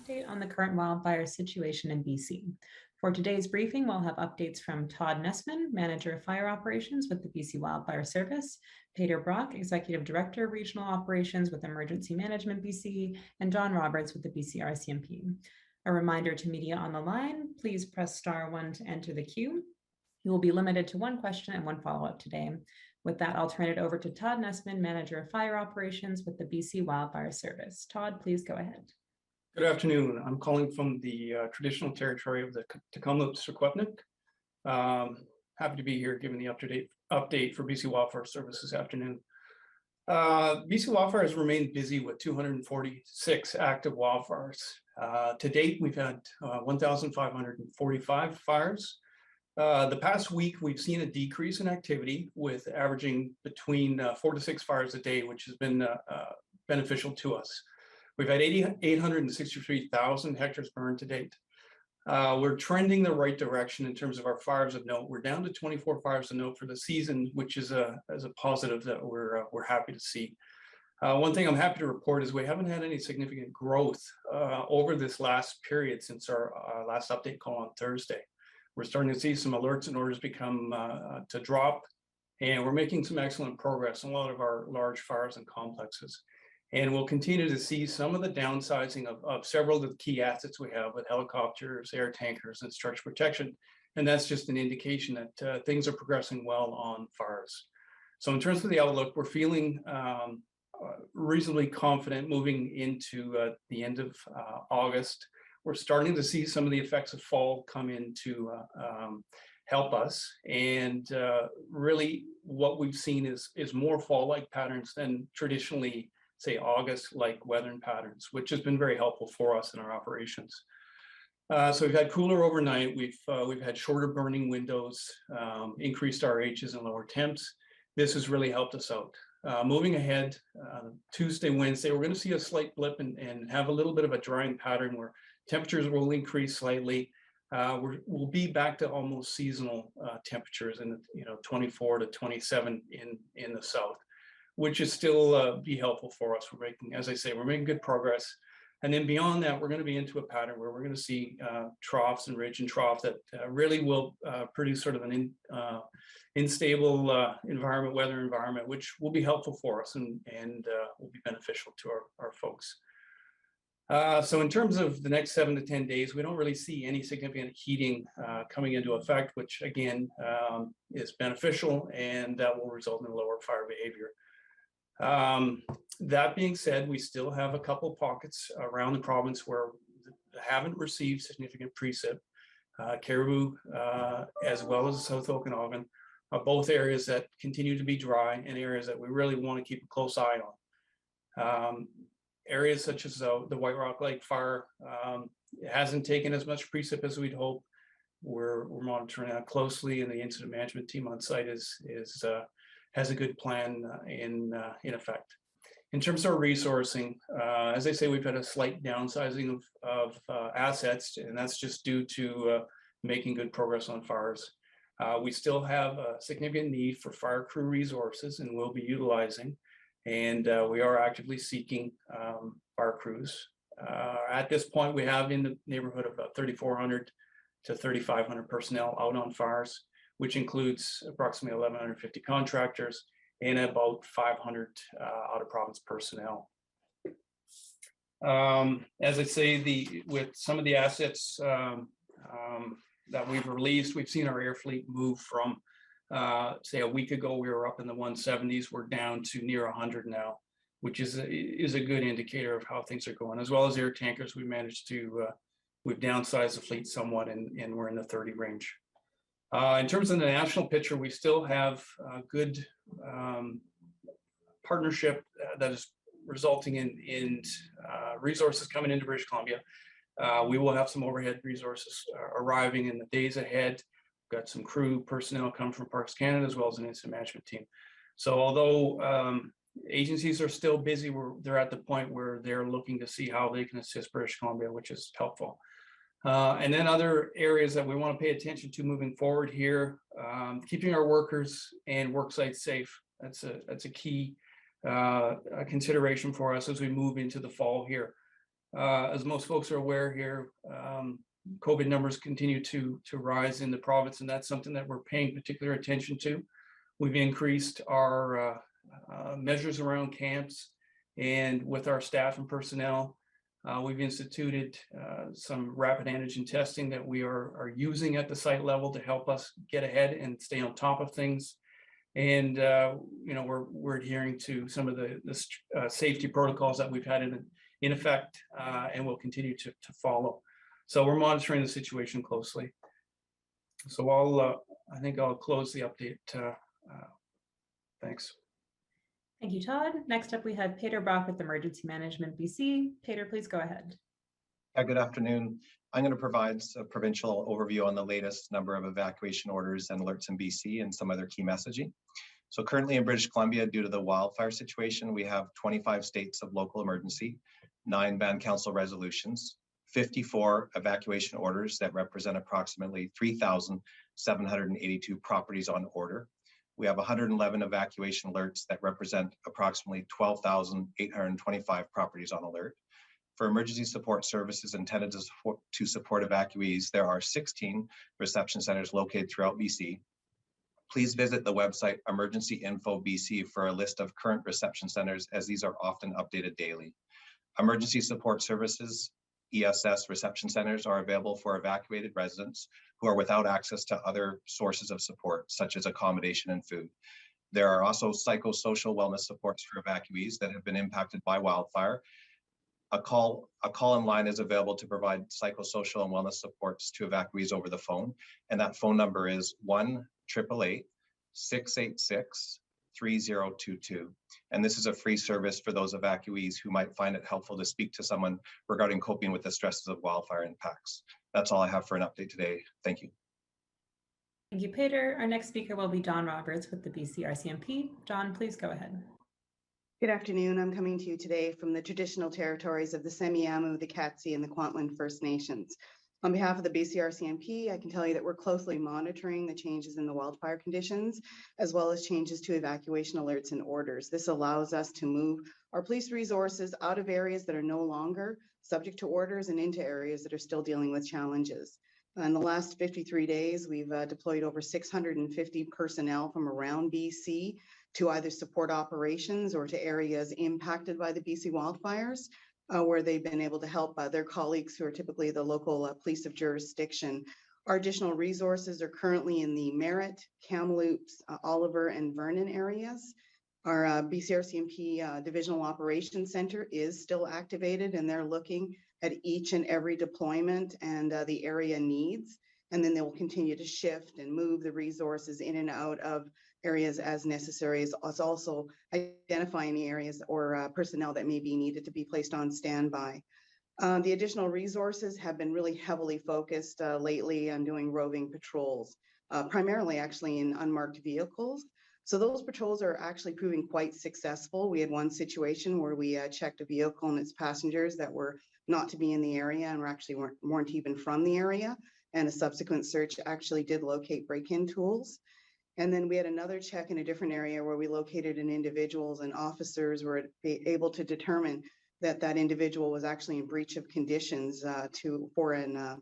update on the current wildfire situation in BC. For today's briefing, we'll have updates from Todd Nessman, Manager of Fire Operations with the BC Wildfire Service, Peter Brock, Executive Director of Regional Operations with Emergency Management BC, and John Roberts with the BC RCMP. A reminder to media on the line, please press *1 to enter the queue. You will be limited to one question and one follow-up today. With that, I'll turn it over to Todd Nessman, Manager of Fire Operations with the BC Wildfire Service. Todd, please go ahead. Good afternoon. I'm calling from the traditional territory of the Tecumseh-Secwepemc. Happy to be here giving the update for BC Wildfire Service this afternoon. BC Wildfire has remained busy with 246 active wildfires. To date, we've had 1,545 fires. The past week, we've seen a decrease in activity with averaging between 4 to 6 fires a day, which has been beneficial to us. We've had 863,000 hectares burned to date. We're trending the right direction in terms of our fires of note. We're down to 24 fires of note for the season, which is a positive that we're happy to see. One thing I'm happy to report is we haven't had any significant growth over this last period since our last update call on Thursday. We're starting to see some alerts and orders become to drop, and we're making some excellent progress on a lot of our large fires and complexes. And we'll continue to see some of the downsizing of several of the key assets we have with helicopters, air tankers, and structure protection. And that's just an indication that things are progressing well on fires. So in terms of the outlook, we're feeling reasonably confident moving into the end of August. We're starting to see some of the effects of fall come in to help us. And really what we've seen is more fall-like patterns than traditionally, say, August-like weather patterns, which has been very helpful for us in our operations. So we've had cooler overnight. We've had shorter burning windows, increased RHs and lower temps. This has really helped us out. Moving ahead, Tuesday, Wednesday, we're going to see a slight blip and have a little bit of a drying pattern where temperatures will increase slightly. We'll be back to almost seasonal temperatures in 24 to 27 in the south, which is still be helpful for us. We're making, as I say, we're making good progress. And then beyond that, we're going to be into a pattern where we're going to see troughs and ridge and trough that really will produce sort of an unstable weather environment, which will be helpful for us and will be beneficial to our folks. So in terms of the next 7 to 10 days, we don't really see any significant heating coming into effect, which again is beneficial, and that will result in lower fire behavior. That being said, we still have a couple pockets around the province where haven't received significant precip. Caribou, as well as South Okanagan, are both areas that continue to be dry and areas that we really want to keep a close eye on. Areas such as the White Rock Lake fire hasn't taken as much precip as we'd hope. We're monitoring that closely, and the incident management team on site has a good plan in effect. In terms of our resourcing, as I say, we've had a slight downsizing of assets, and that's just due to making good progress on fires. We still have a significant need for fire crew resources, and we'll be utilizing, and we are actively seeking fire crews. At this point, we have in the neighborhood of about 3,400 to 3,500 personnel out on fires, which includes approximately 1,150 contractors and about 500 out-of-province personnel. As I say, with some of the assets that we've released, we've seen our air fleet move from, say, a week ago, we were up in the 170s. We're down to near 100 now, which is a good indicator of how things are going. As well as air tankers, we managed to, we've downsized the fleet somewhat, and we're in the 30 range. In terms of the national picture, we still have a good partnership that is resulting in resources coming into British Columbia. We will have some overhead resources arriving in the days ahead. We've got some crew personnel coming from Parks Canada, as well as an incident management team. So although agencies are still busy, they're at the point where they're looking to see how they can assist British Columbia, which is helpful. And then other areas that we want to pay attention to moving forward here, keeping our workers and work sites safe. That's a key consideration for us as we move into the fall here. As most folks are aware here, COVID numbers continue to rise in the province, and that's something that we're paying particular attention to. We've increased our measures around camps, and with our staff and personnel, we've instituted some rapid antigen testing that we are using at the site level to help us get ahead and stay on top of things. And we're adhering to some of the safety protocols that we've had in effect, and will continue to follow. So we're monitoring the situation closely. So I think I'll close the update. Thanks. Thank you, Todd. Next up, we have Peter Brock with Emergency Management BC. Peter, please go ahead. Good afternoon. I'm going to provide a provincial overview on the latest number of evacuation orders and alerts in BC and some other key messaging. So currently in British Columbia, due to the wildfire situation, we have 25 states of local emergency, 9 band council resolutions, 54 evacuation orders that represent approximately 3,782 properties on order. We have 111 evacuation alerts that represent approximately 12,825 properties on alert. For emergency support services intended to support evacuees, there are 16 reception centers located throughout BC. Please visit the website Emergency Info BC for a list of current reception centers, as these are often updated daily. Emergency support services, ESS reception centers, are available for evacuated residents who are without access to other sources of support, such as accommodation and food. There are also psychosocial wellness supports for evacuees that have been impacted by wildfire. A call-in line is available to provide psychosocial and wellness supports to evacuees over the phone, and that phone number is 1-888-686-3022. And this is a free service for those evacuees who might find it helpful to speak to someone regarding coping with the stresses of wildfire impacts. That's all I have for an update today. Thank you. Thank you, Peter. Our next speaker will be Don Roberts with the BC RCMP. Don, please go ahead. Good afternoon. I'm coming to you today from the traditional territories of the Semiahmoo, the Katzie, and the Kwantlen First Nations. On behalf of the BC RCMP, I can tell you that we're closely monitoring the changes in the wildfire conditions, as well as changes to evacuation alerts and orders. This allows us to move our police resources out of areas that are no longer subject to orders and into areas that are still dealing with challenges. In the last 53 days, we've deployed over 650 personnel from around BC to either support operations or to areas impacted by the BC wildfires, where they've been able to help their colleagues who are typically the local police of jurisdiction. Our additional resources are currently in the Merritt, Kamloops, Oliver, and Vernon areas. Our BCRCMP Divisional Operations Center is still activated, and they're looking at each and every deployment and the area needs. And then they will continue to shift and move the resources in and out of areas as necessary, as also identifying the areas or personnel that may be needed to be placed on standby. The additional resources have been really heavily focused lately on doing roving patrols, primarily actually in unmarked vehicles. So those patrols are actually proving quite successful. We had one situation where we checked a vehicle and its passengers that were not to be in the area and weren't even from the area. And a subsequent search actually did locate break-in tools. And then we had another check in a different area where we located an individual, and officers were able to determine that that individual was actually in breach of conditions for an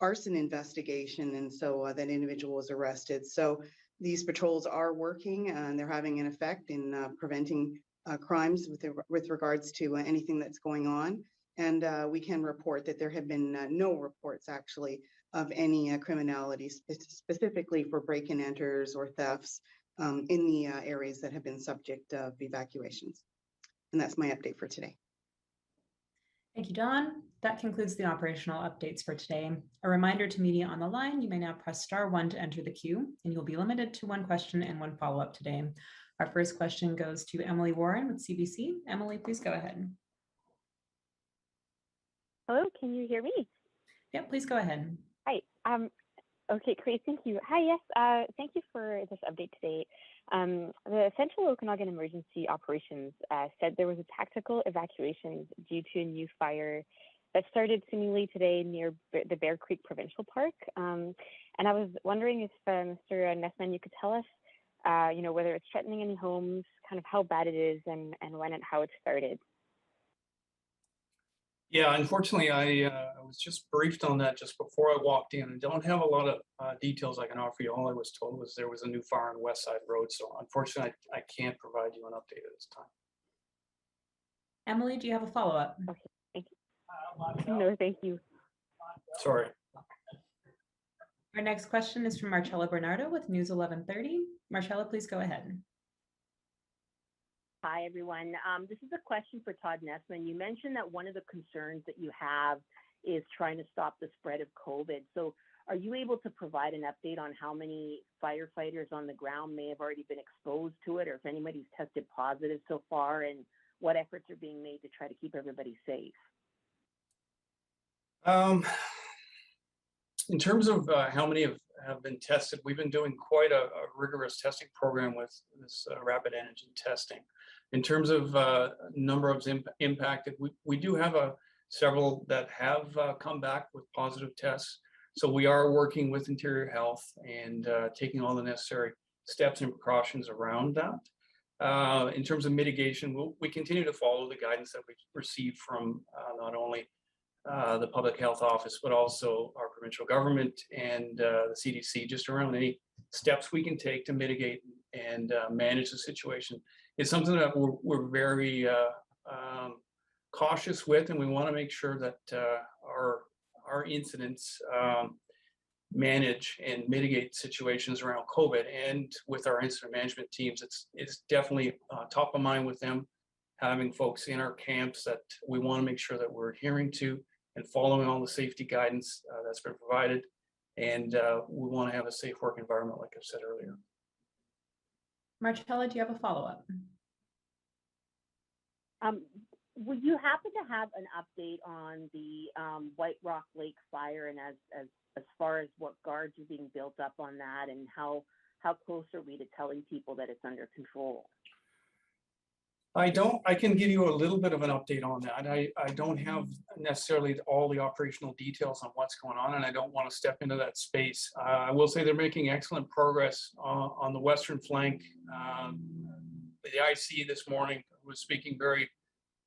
arson investigation. And so that individual was arrested. So these patrols are working and they're having an effect in preventing crimes with regards to anything that's going on. And we can report that there have been no reports actually of any criminality specifically for break-in enters or thefts in the areas that have been subject of evacuations. And that's my update for today. Thank you, Don. That concludes the operational updates for today. A reminder to media on the line, you may now press *1 to enter the queue, and you'll be limited to one question and one follow-up today. Our first question goes to Emily Warren with CBC. Emily, please go ahead. Hello, can you hear me? Yeah, please go ahead. Hi. Okay, great. Thank you. Hi, yes. Thank you for this update today. The Central Okanagan Emergency Operations said there was a tactical evacuation due to a new fire that started seemingly today near the Bear Creek Provincial Park. And I was wondering if Mr. Nessman, you could tell us, whether it's threatening any homes, kind of how bad it is, and when and how it started. Yeah, unfortunately, I was just briefed on that just before I walked in. I don't have a lot of details I can offer you. All I was told was there was a new fire on West Side Road. So unfortunately, I can't provide you an update at this time. Emily, do you have a follow-up? Okay, thank you. No, thank you. Sorry. Our next question is from Marcella Bernardo with News 1130. Marcella, please go ahead. Hi, everyone. This is a question for Todd Nessman. You mentioned that one of the concerns that you have is trying to stop the spread of COVID. So are you able to provide an update on how many firefighters on the ground may have already been exposed to it, or if anybody's tested positive so far, and what efforts are being made to try to keep everybody safe? In terms of how many have been tested, we've been doing quite a rigorous testing program with this rapid antigen testing. In terms of number of impacted, we do have several that have come back with positive tests. So we are working with Interior Health and taking all the necessary steps and precautions around that. In terms of mitigation, we continue to follow the guidance that we've received from not only the Public Health Office, but also our provincial government and the CDC, just around any steps we can take to mitigate and manage the situation. It's something that we're very cautious with, and we want to make sure that our incidents manage and mitigate situations around COVID. And with our incident management teams, it's definitely top of mind with them, having folks in our camps that we want to make sure that we're adhering to and following all the safety guidance that's been provided. And we want to have a safe work environment, like I said earlier. Marcella, do you have a follow-up? Would you happen to have an update on the White Rock Lake fire, and as far as what guards are being built up on that, and how close are we to telling people that it's under control? I can give you a little bit of an update on that. I don't have necessarily all the operational details on what's going on, and I don't want to step into that space. I will say they're making excellent progress on the western flank. The IC this morning was speaking very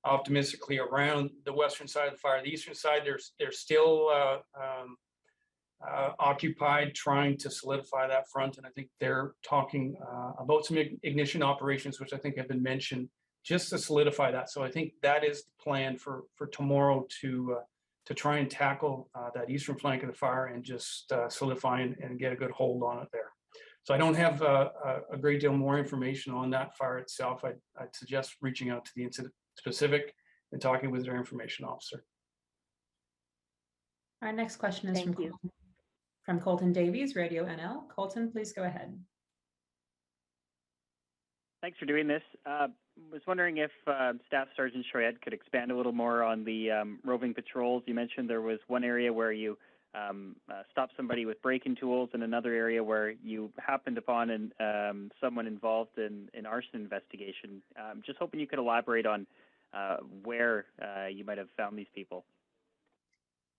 optimistically around the western side of the fire. The eastern side, they're still occupied trying to solidify that front, and I think they're talking about some ignition operations, which I think have been mentioned, just to solidify that. So I think that is the plan for tomorrow to try and tackle that eastern flank of the fire and just solidify and get a good hold on it there. So I don't have a great deal more information on that fire itself. I'd suggest reaching out to the incident specific and talking with their information officer. Our next question is Thank you. from Colton Davies, Radio NL. Colton, please go ahead. Thanks for doing this. Was wondering if Staff Sergeant Shoyed could expand a little more on the roving patrols. You mentioned there was one area where you stopped somebody with break-in tools, and another area where you happened upon someone involved in an arson investigation. Just hoping you could elaborate on where you might have found these people.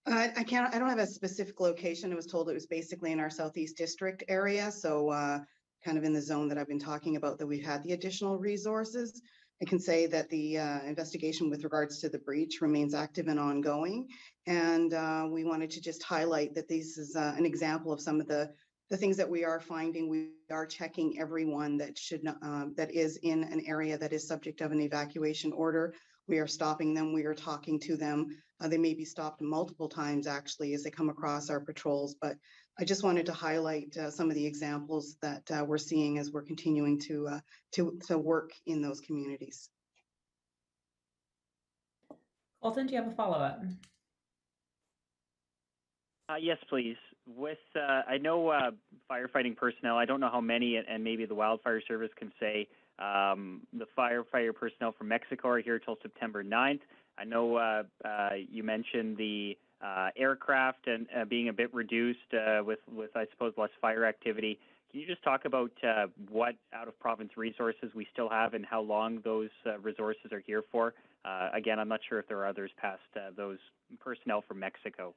I don't have a specific location. I was told it was basically in our Southeast District area. So kind of in the zone that I've been talking about, that we've had the additional resources. I can say that the investigation with regards to the breach remains active and ongoing. And we wanted to just highlight that this is an example of some of the things that we are finding. We are checking everyone that that is in an area that is subject of an evacuation order. We are stopping them. We are talking to them. They may be stopped multiple times actually as they come across our patrols, but I just wanted to highlight some of the examples that we're seeing as we're continuing to work in those communities. Colton, do you have a follow-up? Yes, please. With I know firefighting personnel, I don't know how many, and maybe the Wildfire Service can say, the firefighter personnel from Mexico are here till September 9th. I know you mentioned the aircraft and being a bit reduced with I suppose less fire activity. Can you just talk about what out-of-province resources we still have and how long those resources are here for? Again, I'm not sure if there are others past those personnel from Mexico.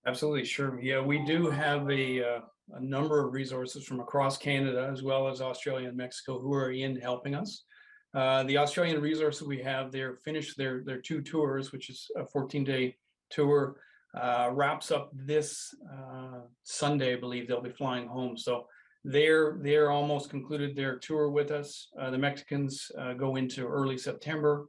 Absolutely, sure. Yeah, we do have a number of resources from across Canada, as well as Australia and Mexico, who are in helping us. The Australian resources we have there finished their 2 tours, which is a 14-day tour, wraps up this Sunday. I believe they'll be flying home. So they're almost concluded their tour with us. The Mexicans go into early September.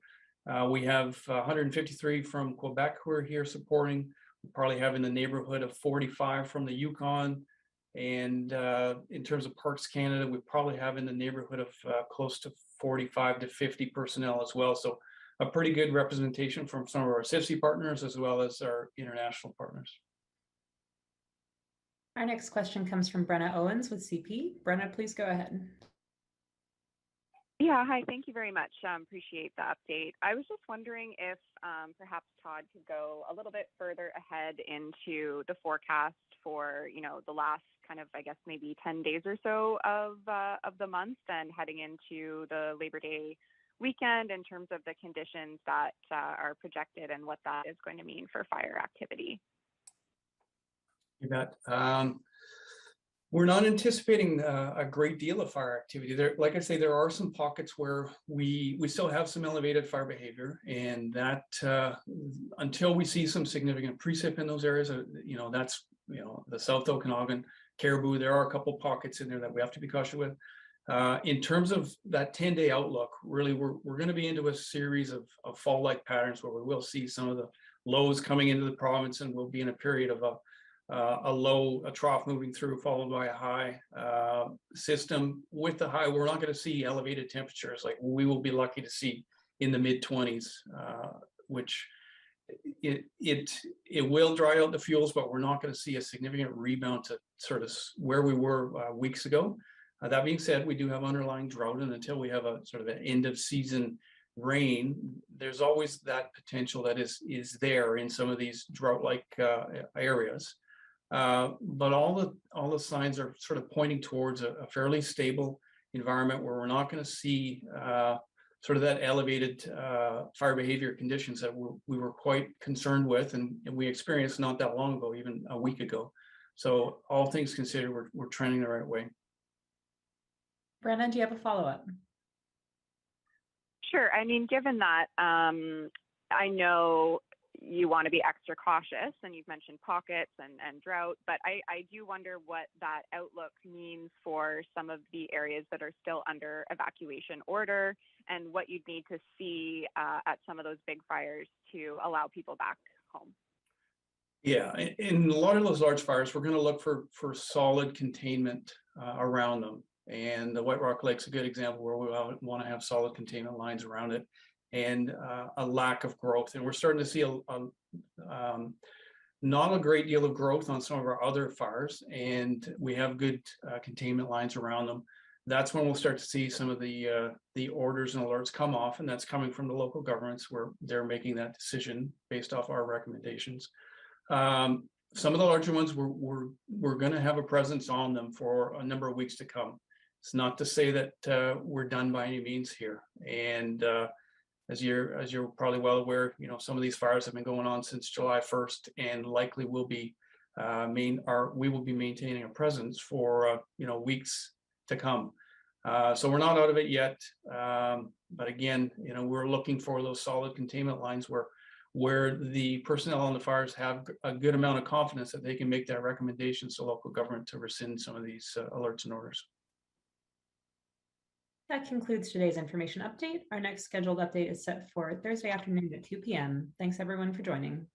We have 153 from Quebec who are here supporting. We probably have in the neighborhood of 45 from the Yukon. And in terms of Parks Canada, we probably have in the neighborhood of close to 45 to 50 personnel as well. So a pretty good representation from some of our CIFC partners as well as our international partners. Our next question comes from Brenna Owens with CP. Brenna, please go ahead. Yeah, hi, thank you very much. Appreciate the update. I was just wondering if perhaps Todd could go a little bit further ahead into the forecast for, the last kind of, I guess, maybe 10 days or so of the month and heading into the Labor Day weekend in terms of the conditions that are projected and what that is going to mean for fire activity. You bet. We're not anticipating a great deal of fire activity there. Like I say, there are some pockets where we still have some elevated fire behavior, and that until we see some significant precip in those areas, that's the South Okanagan, Caribou. There are a couple pockets in there that we have to be cautious with. In terms of that 10-day outlook, really, we're going to be into a series of fall-like patterns where we will see some of the lows coming into the province, and we'll be in a period of a trough moving through, followed by a high system. With the high, we're not going to see elevated temperatures like we will be lucky to see in the mid-20s, which it will dry out the fuels, but we're not going to see a significant rebound to sort of where we were weeks ago. That being said, we do have underlying drought, and until we have a sort of an end of season rain, there's always that potential that is there in some of these drought-like areas. But all the signs are sort of pointing towards a fairly stable environment where we're not going to see sort of that elevated fire behavior conditions that we were quite concerned with, and we experienced not that long ago, even a week ago. So all things considered, we're trending the right way. Brenna, do you have a follow-up? Sure. I mean, given that I know you want to be extra cautious, and you've mentioned pockets and drought, but I do wonder what that outlook means for some of the areas that are still under evacuation order and what you'd need to see at some of those big fires to allow people back home. Yeah, in a lot of those large fires, we're going to look for solid containment around them. And the White Rock Lake's a good example where we want to have solid containment lines around it and a lack of growth. And we're starting to see not a great deal of growth on some of our other fires, and we have good containment lines around them. That's when we'll start to see some of the orders and alerts come off, and that's coming from the local governments where they're making that decision based off our recommendations. Some of the larger ones, we're going to have a presence on them for a number of weeks to come. It's not to say that we're done by any means here. And as you're probably well aware, some of these fires have been going on since July 1st, and likely will be we will be maintaining a presence for weeks to come. So we're not out of it yet, but again, we're looking for those solid containment lines where the personnel on the fires have a good amount of confidence that they can make that recommendation to local government to rescind some of these alerts and orders. That concludes today's information update. Our next scheduled update is set for Thursday afternoon at 2 p.m. Thanks everyone for joining.